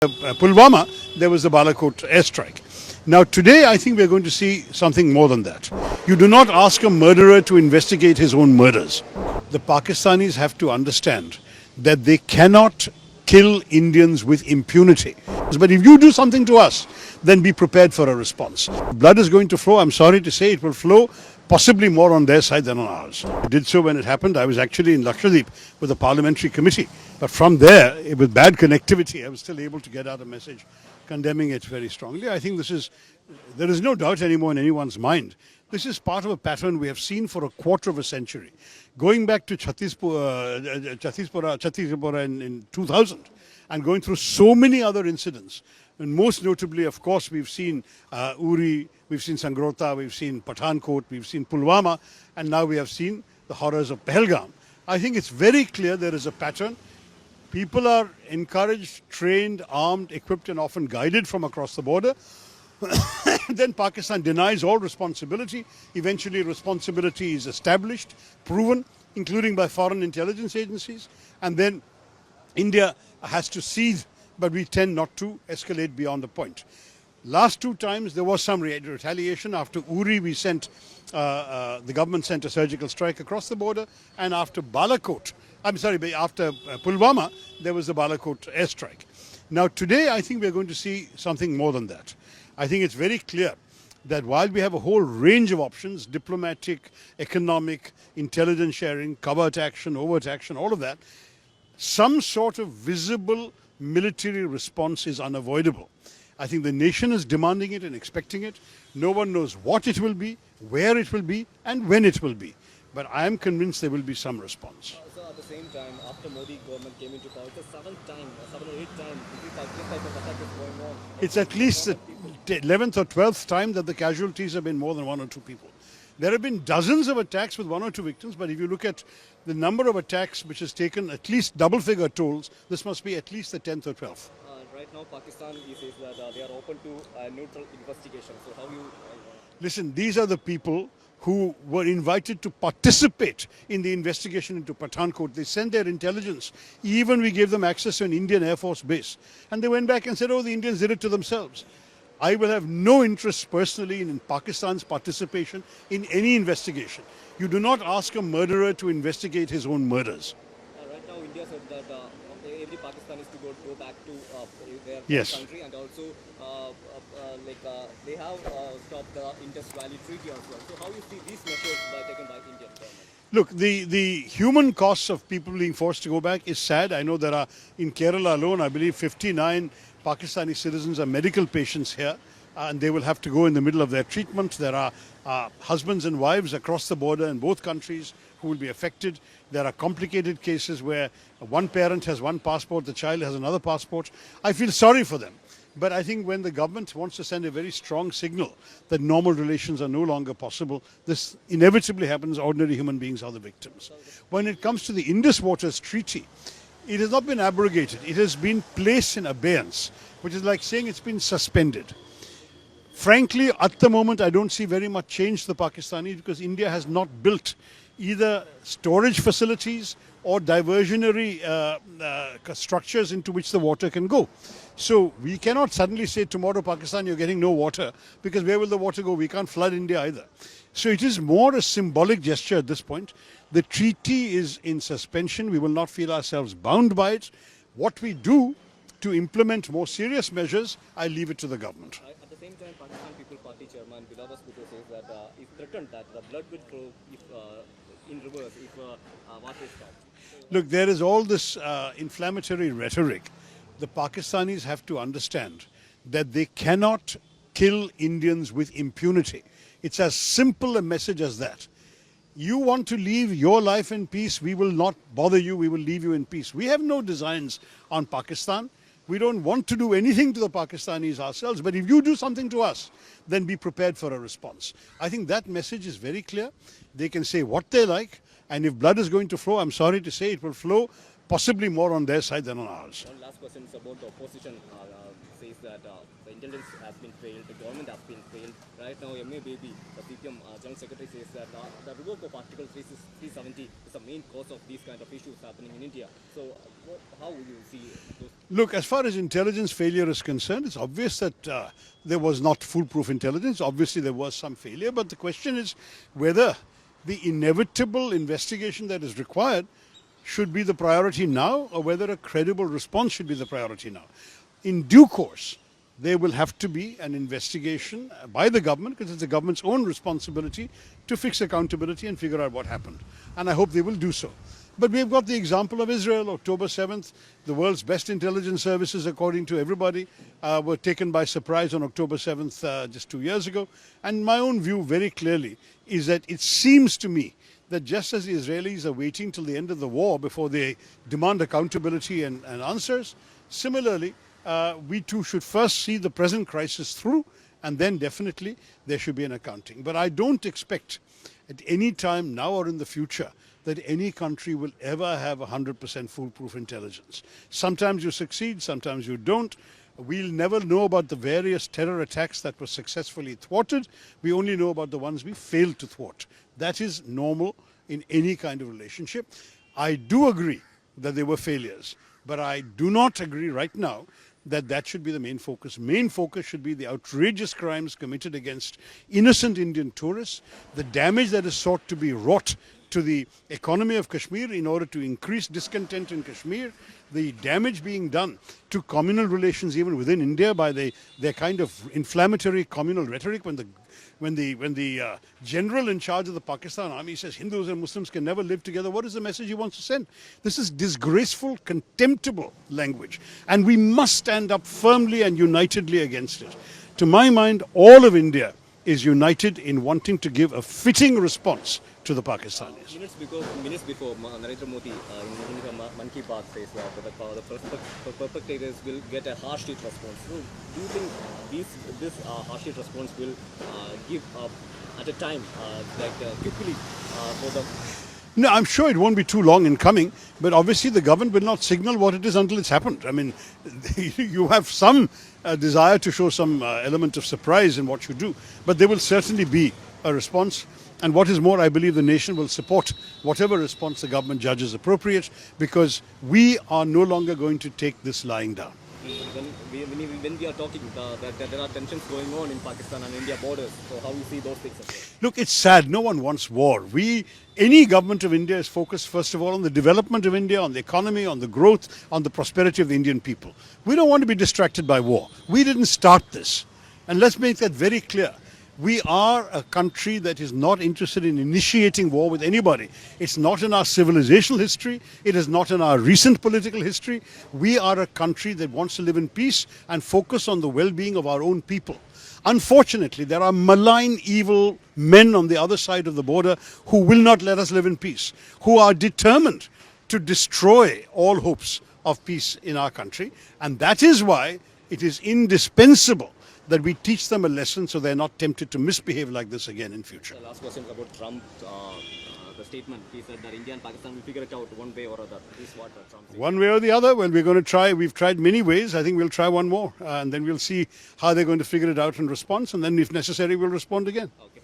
Pulwama, there was the Balakot airstrike. Now, today, I think we're going to see something more than that. You do not ask a murderer to investigate his own murders. The Pakistanis have to understand that they cannot kill Indians with impunity. But if you do something to us, then be prepared for a response. Blood is going to flow. I'm sorry to say it will flow possibly more on their side than on ours. I did so when it happened. I was actually in Lakshadweep with a parliamentary committee. But from there, with bad connectivity, I was still able to get out a message condemning it very strongly. I think there is no doubt anymore in anyone's mind. This is part of a pattern we have seen for a quarter of a century. Going back to Chhattisgarh in 2000 and going through so many other incidents. And most notably, of course, we've seen Uri, we've seen Sangrota, we've seen Pathankot, we've seen Pulwama, and now we have seen the horrors of Pahalgam. I think it's very clear there is a pattern. People are encouraged, trained, armed, equipped, and often guided from across the border. Then Pakistan denies all responsibility. Eventually, responsibility is established, proven, including by foreign intelligence agencies. And then India has to cede, but we tend not to escalate beyond the point. Last two times, there was some retaliation. After Uri, the government sent a surgical strike across the border. And after after Pulwama, there was the Balakot airstrike. Now, today, I think we're going to see something more than that. I think it's very clear that while we have a whole range of options, diplomatic, economic, intelligence sharing, covert action, overt action, all of that, some sort of visible military response is unavoidable. I think the nation is demanding it and expecting it. No one knows what it will be, where it will be, and when it will be. But I am convinced there will be some response. So at the same time, after Modi government came into power, it's the seventh or eighth time this type of attack is going on. It's at least the 11th or 12th time that the casualties have been more than one or two people. There have been dozens of attacks with one or two victims, but if you look at the number of attacks which has taken at least double-figure tolls, this must be at least the 10th or 12th. Right now, Pakistan says that they are open to neutral investigation. So how you... Listen, these are the people who were invited to participate in the investigation into Pathankot. They sent their intelligence. Even we gave them access to an Indian Air Force base. And they went back and said, oh, the Indians did it to themselves. I will have no interest personally in Pakistan's participation in any investigation. You do not ask a murderer to investigate his own murders. Right now, India said that every Pakistani is to go back to their country, and also they have stopped the Indus Valley Treaty as well. So how you see these measures taken by Indian government? Look, the human costs of people being forced to go back is sad. I know there are, in Kerala alone, I believe 59 Pakistani citizens are medical patients here, and they will have to go in the middle of their treatment. There are husbands and wives across the border in both countries who will be affected. There are complicated cases where one parent has one passport, the child has another passport. I feel sorry for them. But I think when the government wants to send a very strong signal that normal relations are no longer possible, this inevitably happens. Ordinary human beings are the victims. When it comes to the Indus Waters Treaty, it has not been abrogated. It has been placed in abeyance, which is like saying it's been suspended. Frankly, at the moment, I don't see very much change to the Pakistanis because India has not built either storage facilities or diversionary structures into which the water can go. So we cannot suddenly say tomorrow, Pakistan, you're getting no water, because where will the water go? We can't flood India either. So it is more a symbolic gesture at this point. The treaty is in suspension. We will not feel ourselves bound by it. What we do to implement more serious measures, I leave it to the government. At the same time, Pakistan People Party Chairman Bilawaz Bhutto says that he threatened that the blood will flow in reverse if water is stopped. Look, there is all this inflammatory rhetoric. The Pakistanis have to understand that they cannot kill Indians with impunity. It's as simple a message as that. You want to leave your life in peace, we will not bother you, we will leave you in peace. We have no designs on Pakistan. We don't want to do anything to the Pakistanis ourselves, but if you do something to us, then be prepared for a response. I think that message is very clear. They can say what they like, and if blood is going to flow, I'm sorry to say it will flow possibly more on their side than on ours. One last question is about the opposition. Says that the intelligence has been failed, the government has been failed. Right now, MA Baby, the CPM General Secretary, says that the revoke of Article 370 is the main cause of these kind of issues happening in India. So, how would you see those? Look, as far as intelligence failure is concerned, it's obvious that there was not foolproof intelligence. Obviously, there was some failure, but the question is whether the inevitable investigation that is required should be the priority now, or whether a credible response should be the priority now. In due course, there will have to be an investigation by the government, because it's the government's own responsibility to fix accountability and figure out what happened. And I hope they will do so. But we've got the example of Israel, October 7th. The world's best intelligence services, according to everybody, were taken by surprise on October 7th just 2 years ago. And my own view very clearly is that it seems to me that just as the Israelis are waiting till the end of the war before they demand accountability and answers, similarly, we too should first see the present crisis through, and then definitely there should be an accounting. But I don't expect at any time now or in the future that any country will ever have 100% foolproof intelligence. Sometimes you succeed, sometimes you don't. We'll never know about the various terror attacks that were successfully thwarted. We only know about the ones we failed to thwart. That is normal in any kind of relationship. I do agree that there were failures, but I do not agree right now that that should be the main focus. Main focus should be the outrageous crimes committed against innocent Indian tourists, the damage that is sought to be wrought to the economy of Kashmir in order to increase discontent in Kashmir, the damage being done to communal relations even within India by their kind of inflammatory communal rhetoric when the general in charge of the Pakistan army says Hindus and Muslims can never live together. What is the message he wants to send? This is disgraceful, contemptible language, and we must stand up firmly and unitedly against it. To my mind, all of India is united in wanting to give a fitting response to the Pakistanis. Minutes before Narendra Modi in the Man Ki Baat says that the perpetrators will get a harsh hit response. So do you think this harsh hit response will give at a time quickly for the... No, I'm sure it won't be too long in coming, but obviously the government will not signal what it is until it's happened. I mean, you have some desire to show some element of surprise in what you do, but there will certainly be a response. And what is more, I believe the nation will support whatever response the government judges appropriate, because we are no longer going to take this lying down. When we are talking that there are tensions going on in Pakistan and India borders, so how you see those things as well? Look, it's sad. No one wants war. Any government of India is focused, first of all, on the development of India, on the economy, on the growth, on the prosperity of the Indian people. We don't want to be distracted by war. We didn't start this. And let's make that very clear. We are a country that is not interested in initiating war with anybody. It's not in our civilizational history. It is not in our recent political history. We are a country that wants to live in peace and focus on the well-being of our own people. Unfortunately, there are malign, evil men on the other side of the border who will not let us live in peace, who are determined to destroy all hopes of peace in our country. And that is why it is indispensable that we teach them a lesson so they're not tempted to misbehave like this again in future. The last question is about Trump. The statement, he said that India and Pakistan will figure it out one way or other. This is what Trump said. One way or the other? Well, we're going to try. We've tried many ways. I think we'll try one more. And then we'll see how they're going to figure it out in response. And then if necessary, we'll respond again. Okay.